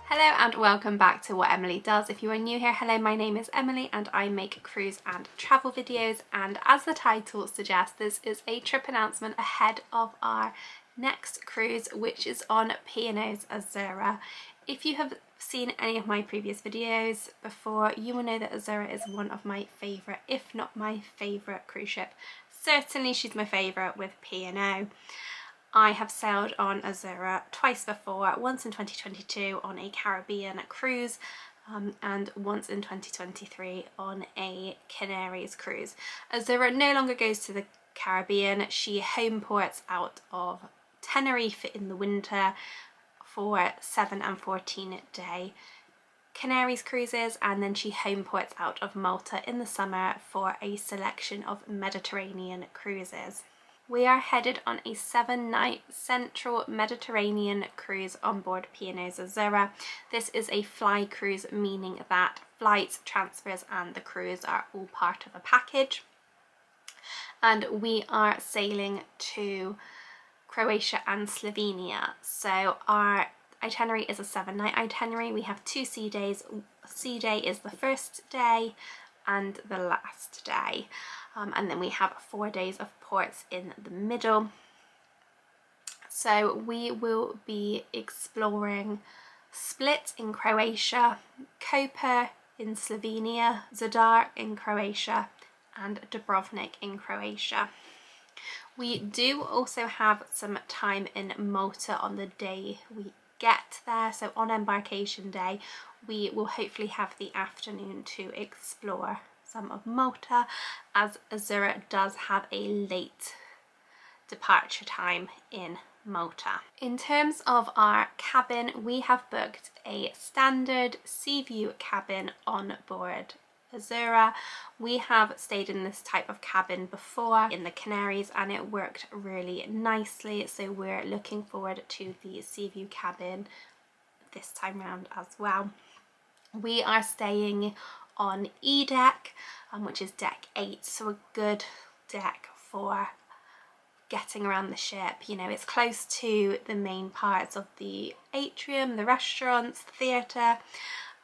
Hello and welcome back to What Emily Does. If you are new here, hello, my name is Emily and I make cruise and travel videos, and as the title suggests, this is a trip announcement ahead of our next cruise, which is on P&O's Azura. If you have seen any of my previous videos before, you will know that Azura is one of my favourite, if not my favourite cruise ship. Certainly she's my favourite with P&O. I have sailed on Azura twice before, once in 2022 on a Caribbean cruise and once in 2023 on a Canaries cruise. Azura no longer goes to the Caribbean. She home ports out of Tenerife in the winter for 7 and 14 day Canaries cruises, and then she home ports out of Malta in the summer for a selection of Mediterranean cruises. We are headed on a 7-night Central Mediterranean cruise on board P&O's Azura. This is a fly cruise, meaning that flights, transfers and the cruise are all part of a package. And we are sailing to Croatia and Slovenia. So our itinerary is a 7-night itinerary. We have 2 sea days. Sea day is the first day and the last day. And then we have 4 days of ports in the middle. So we will be exploring Split in Croatia, Koper in Slovenia, Zadar in Croatia and Dubrovnik in Croatia. We do also have some time in Malta on the day we get there. So on embarkation day, we will hopefully have the afternoon to explore some of Malta, as Azura does have a late departure time in Malta. In terms of our cabin, we have booked a standard sea view cabin on board Azura. We have stayed in this type of cabin before in the Canaries and it worked really nicely, so we're looking forward to the sea view cabin this time round as well. We are staying on E deck, which is deck 8, so a good deck for getting around the ship. You know, it's close to the main parts of the atrium, the restaurants, the theatre,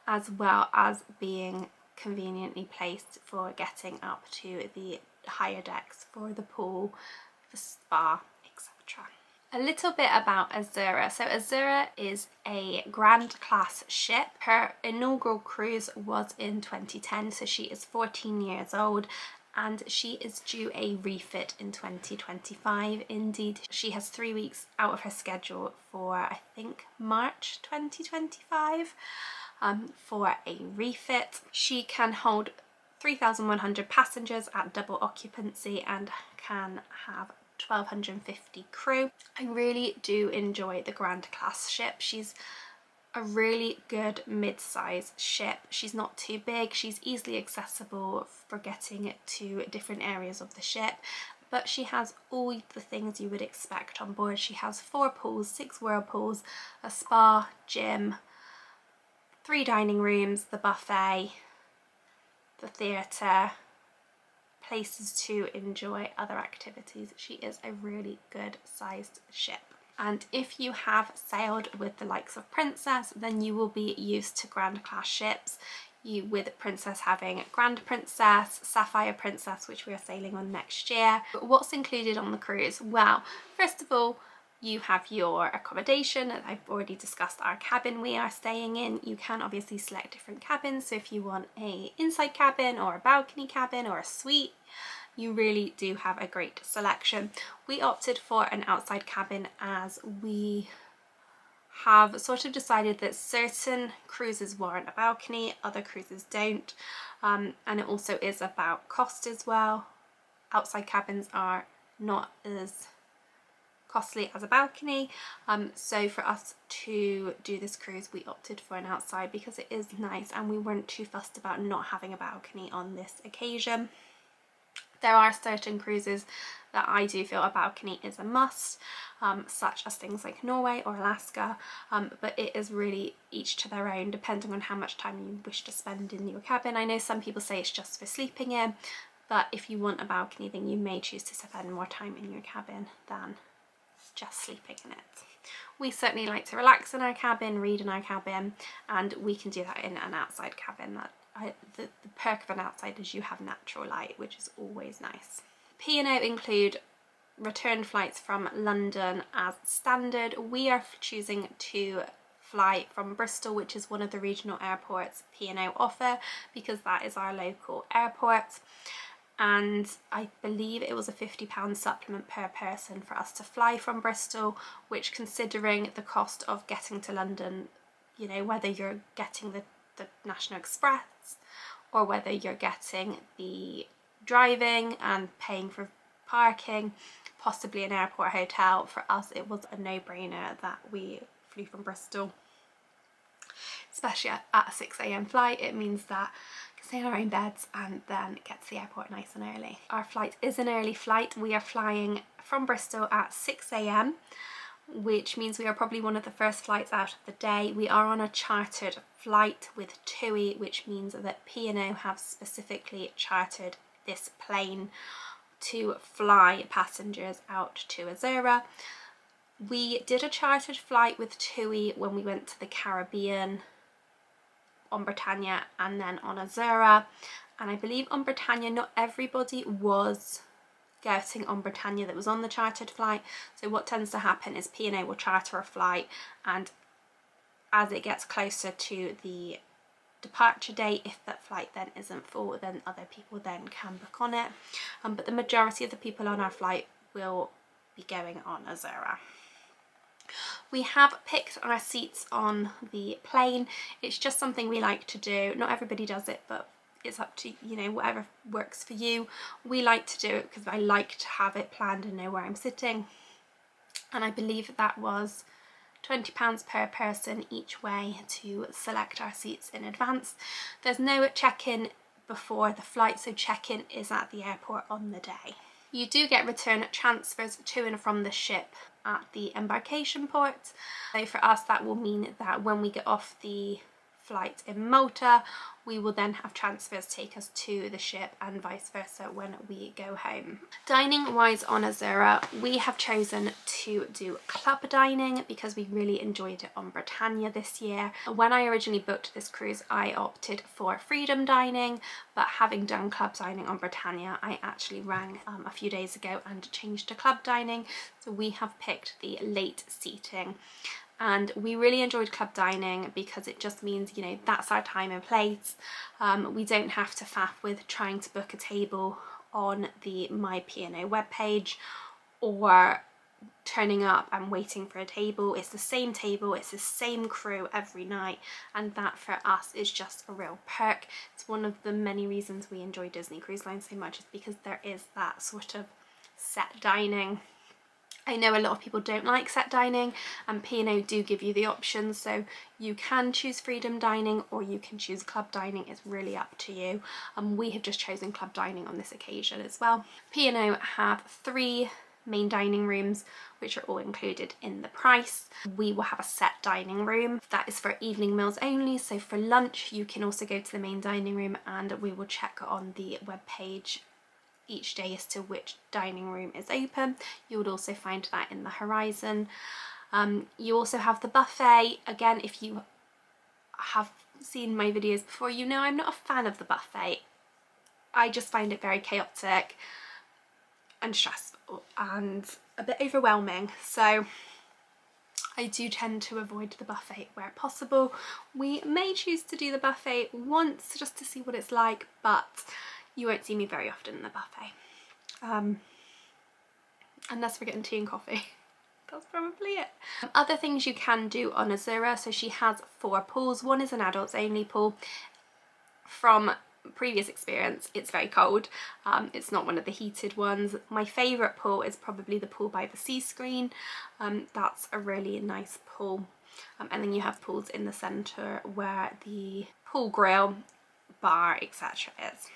as well as being conveniently placed for getting up to the higher decks for the pool, the spa, etc. A little bit about Azura. So Azura is a Grand Class ship. Her inaugural cruise was in 2010, so she is 14 years old and she is due a refit in 2025. Indeed, she has 3 weeks out of her schedule for, I think, March 2025 for a refit. She can hold 3,100 passengers at double occupancy and can have 1,250 crew. I really do enjoy the Grand Class ship. She's a really good mid-size ship. She's not too big, she's easily accessible for getting to different areas of the ship, but she has all the things you would expect on board. She has 4 pools, 6 whirlpools, a spa, gym, 3 dining rooms, the buffet, the theatre, places to enjoy other activities. She is a really good sized ship. And if you have sailed with the likes of Princess, then you will be used to Grand Class ships. With Princess having Grand Princess, Sapphire Princess, which we are sailing on next year. But what's included on the cruise? Well, first of all, you have your accommodation. I've already discussed our cabin we are staying in. You can obviously select different cabins, so if you want a inside cabin or a balcony cabin or a suite, you really do have a great selection. We opted for an outside cabin as we have sort of decided that certain cruises warrant a balcony, other cruises don't, and it also is about cost as well. Outside cabins are not as costly as a balcony, so for us to do this cruise we opted for an outside because it is nice and we weren't too fussed about not having a balcony on this occasion. There are certain cruises that I do feel a balcony is a must, such as things like Norway or Alaska, but it is really each to their own depending on how much time you wish to spend in your cabin. I know some people say it's just for sleeping in, but if you want a balcony then you may choose to spend more time in your cabin than just sleeping in it. We certainly like to relax in our cabin, read in our cabin, and we can do that in an outside cabin. The perk of an outside is you have natural light, which is always nice. P&O include return flights from London as standard. We are choosing to fly from Bristol, which is one of the regional airports P&O offer, because that is our local airport. And I believe it was a £50 supplement per person for us to fly from Bristol, which, considering the cost of getting to London, you know, whether you're getting the National Express or whether you're getting the driving and paying for parking, possibly an airport hotel, for us it was a no-brainer that we flew from Bristol. Especially at a 6 AM flight, it means that we can stay in our own beds and then get to the airport nice and early. Our flight is an early flight. We are flying from Bristol at 6 AM, which means we are probably one of the first flights out of the day. We are on a chartered flight with TUI, which means that P&O have specifically chartered this plane to fly passengers out to Azura. We did a chartered flight with TUI when we went to the Caribbean on Britannia and then on Azura, and I believe on Britannia not everybody was getting on Britannia that was on the chartered flight. So what tends to happen is P&O will charter a flight, and as it gets closer to the departure date, if that flight then isn't full, then other people then can book on it, but the majority of the people on our flight will be going on Azura. We have picked our seats on the plane. It's just something we like to do. Not everybody does it, but it's up to, you know, whatever works for you. We like to do it because I like to have it planned and know where I'm sitting. And I believe that was £20 per person each way to select our seats in advance. There's no check-in before the flight, so check-in is at the airport on the day. You do get return transfers to and from the ship at the embarkation port. So for us that will mean that when we get off the flight in Malta, we will then have transfers take us to the ship and vice versa when we go home. Dining wise on Azura, we have chosen to do club dining because we really enjoyed it on Britannia this year. When I originally booked this cruise, I opted for freedom dining, but having done club dining on Britannia, I actually rang a few days ago and changed to club dining. So we have picked the late seating. And we really enjoyed club dining because it just means, you know, that's our time and place. We don't have to faff with trying to book a table on the My P&O webpage or turning up and waiting for a table. It's the same table, it's the same crew every night, and that for us is just a real perk. It's one of the many reasons we enjoy Disney Cruise Line so much, is because there is that sort of set dining. I know a lot of people don't like set dining, and P&O do give you the options, so you can choose freedom dining or you can choose club dining. It's really up to you. We have just chosen club dining on this occasion as well. P&O have 3 main dining rooms which are all included in the price. We will have a set dining room that is for evening meals only, so for lunch you can also go to the main dining room, and we will check on the webpage each day as to which dining room is open. You would also find that in the horizon. You also have the buffet. Again, if you have seen my videos before, you know I'm not a fan of the buffet. I just find it very chaotic and stressful and a bit overwhelming, so I do tend to avoid the buffet where possible. We may choose to do the buffet once just to see what it's like, but you won't see me very often in the buffet, unless we're getting tea and coffee. That's probably it. Other things you can do on Azura, so she has 4 pools. One is an adults only pool. From previous experience, it's very cold. It's not one of the heated ones. My favourite pool is probably the pool by the sea screen. That's a really nice pool. And then you have pools in the centre where the pool grill, bar, etc. is.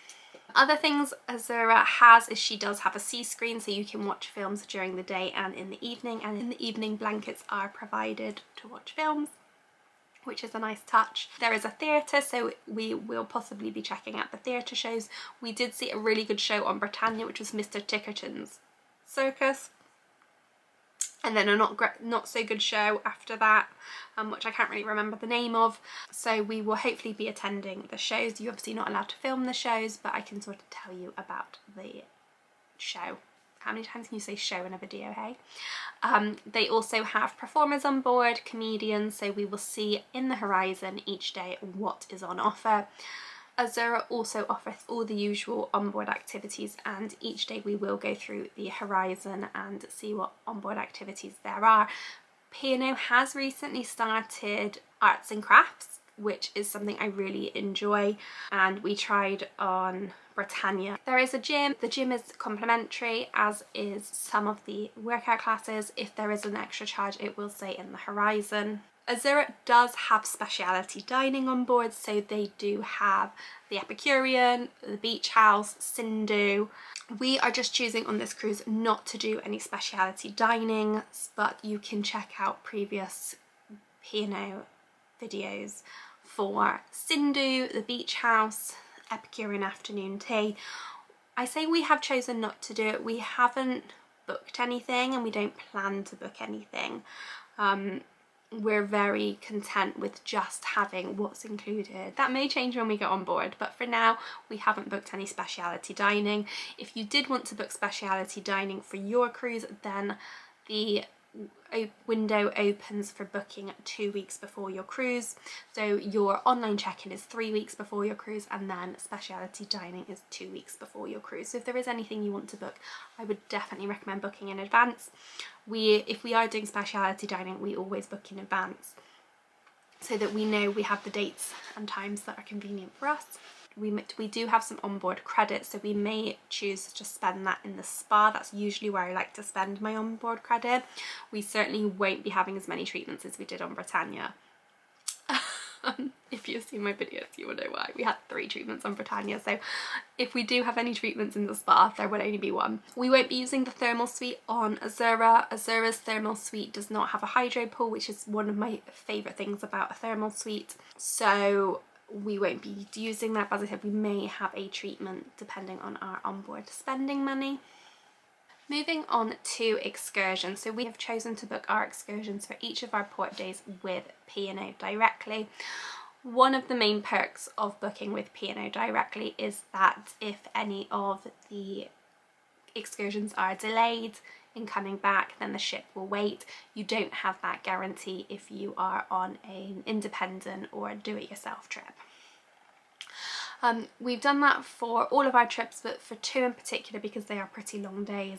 Other things Azura has is she does have a sea screen, so you can watch films during the day and in the evening, and in the evening blankets are provided to watch films, which is a nice touch. There is a theatre, so we will possibly be checking out the theatre shows. We did see a really good show on Britannia, which was Mr. Tickerton's Circus. and then a not so good show after that, which I can't really remember the name of. So we will hopefully be attending the shows. You're obviously not allowed to film the shows, but I can sort of tell you about the show. How many times can you say show in a video, hey? They also have performers on board, comedians, so we will see in the horizon each day what is on offer. Azura also offers all the usual onboard activities, and each day we will go through the horizon and see what onboard activities there are. P&O has recently started arts and crafts, which is something I really enjoy, and we tried on Britannia. There is a gym. The gym is complimentary, as is some of the workout classes. If there is an extra charge, it will say in the horizon. Azura does have speciality dining on board, so they do have the Epicurean, the Beach House, Sindhu. We are just choosing on this cruise not to do any speciality dining, but you can check out previous P&O videos for Sindhu, the Beach House, Epicurean afternoon tea. I say we have chosen not to do it. We haven't booked anything and we don't plan to book anything. We're very content with just having what's included. That may change when we get on board, but for now we haven't booked any speciality dining. If you did want to book speciality dining for your cruise, then the window opens for booking 2 weeks before your cruise. So your online check-in is 3 weeks before your cruise, and then speciality dining is 2 weeks before your cruise. So if there is anything you want to book, I would definitely recommend booking in advance. If we are doing speciality dining, we always book in advance so that we know we have the dates and times that are convenient for us. We do have some onboard credits, so we may choose to spend that in the spa. That's usually where I like to spend my onboard credit. We certainly won't be having as many treatments as we did on Britannia. If you've seen my videos, you will know why. We had 3 treatments on Britannia, so if we do have any treatments in the spa, there will only be 1. We won't be using the thermal suite on Azura. Azura's thermal suite does not have a hydro pool, which is one of my favourite things about a thermal suite. So we won't be using that, but as I said, we may have a treatment depending on our onboard spending money. Moving on to excursions. So we have chosen to book our excursions for each of our port days with P&O directly. One of the main perks of booking with P&O directly is that if any of the excursions are delayed in coming back, then the ship will wait. You don't have that guarantee if you are on an independent or do-it-yourself trip. We've done that for all of our trips, but for 2 in particular because they are pretty long days,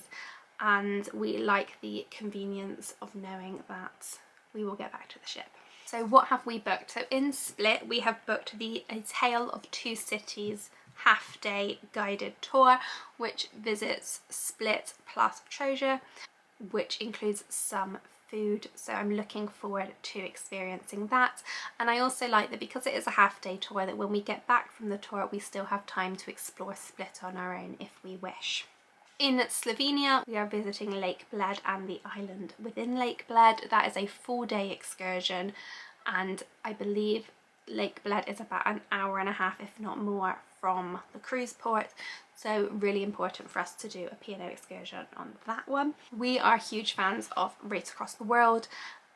and we like the convenience of knowing that we will get back to the ship. So what have we booked? So in Split we have booked the A Tale of Two Cities half-day guided tour, which visits Split plus Troja, which includes some food, so I'm looking forward to experiencing that. And I also like that because it is a half-day tour, that when we get back from the tour we still have time to explore Split on our own if we wish. In Slovenia we are visiting Lake Bled and the island within Lake Bled. That is a 4-day excursion, and I believe Lake Bled is about an hour and a half, if not more, from the cruise port, so really important for us to do a P&O excursion on that one. We are huge fans of Race Across the World,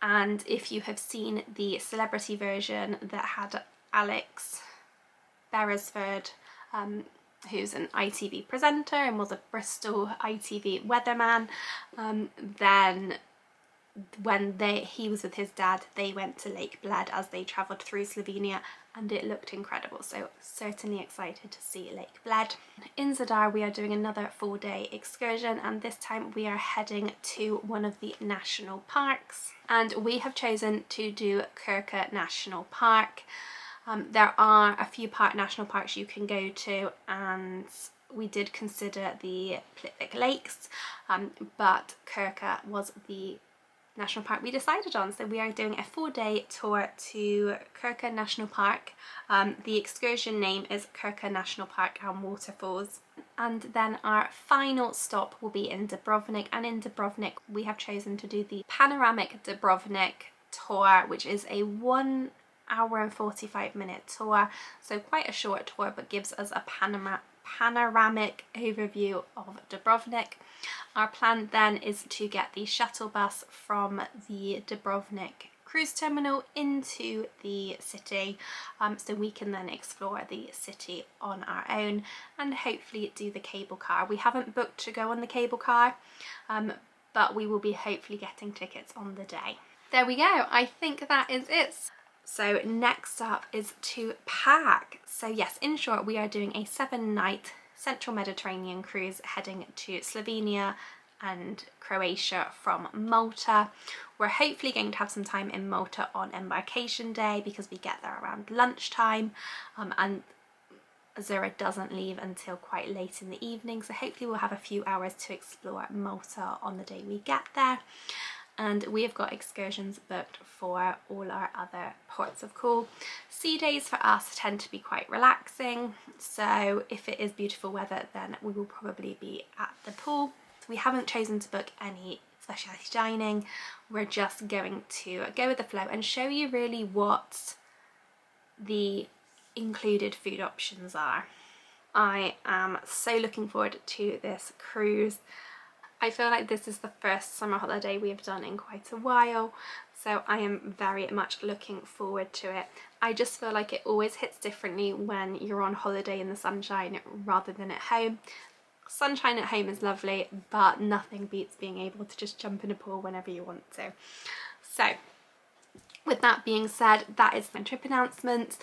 and if you have seen the celebrity version that had Alex Beresford, who's an ITV presenter and was a Bristol ITV weatherman, then when he was with his dad, they went to Lake Bled as they travelled through Slovenia, and it looked incredible, so certainly excited to see Lake Bled. In Zadar we are doing another 4-day excursion, and this time we are heading to one of the national parks, and we have chosen to do Krka National Park. There are a few national parks you can go to, and we did consider the Plitvice Lakes, but Krka was the national park we decided on, so we are doing a 4-day tour to Krka National Park. The excursion name is Krka National Park and Waterfalls, and then our final stop will be in Dubrovnik, and in Dubrovnik we have chosen to do the Panoramic Dubrovnik tour, which is a 1 hour and 45 minute tour, so quite a short tour, but gives us a panoramic overview of Dubrovnik. Our plan then is to get the shuttle bus from the Dubrovnik cruise terminal into the city, so we can then explore the city on our own and hopefully do the cable car. We haven't booked to go on the cable car, but we will be hopefully getting tickets on the day. There we go, I think that is it. So next up is to pack. So yes, in short, we are doing a 7-night Central Mediterranean cruise heading to Slovenia and Croatia from Malta. We're hopefully going to have some time in Malta on embarkation day because we get there around lunchtime, and Azura doesn't leave until quite late in the evening, so hopefully we'll have a few hours to explore Malta on the day we get there. And we have got excursions booked for all our other ports of call. Sea days for us tend to be quite relaxing, so if it is beautiful weather then we will probably be at the pool. We haven't chosen to book any specialty dining, we're just going to go with the flow and show you really what the included food options are. I am so looking forward to this cruise. I feel like this is the first summer holiday we have done in quite a while, so I am very much looking forward to it. I just feel like it always hits differently when you're on holiday in the sunshine rather than at home. Sunshine at home is lovely, but nothing beats being able to just jump in a pool whenever you want to. So with that being said, that is my trip announcement.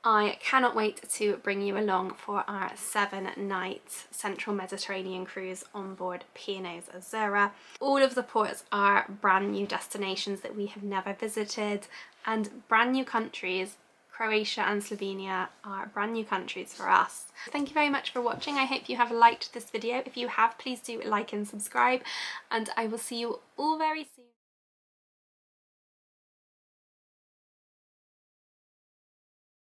I cannot wait to bring you along for our 7-night Central Mediterranean cruise on board P&O Azura. All of the ports are brand new destinations that we have never visited, and brand new countries. Croatia and Slovenia are brand new countries for us. Thank you very much for watching. I hope you have liked this video. If you have, please do like and subscribe, and I will see you all very soon.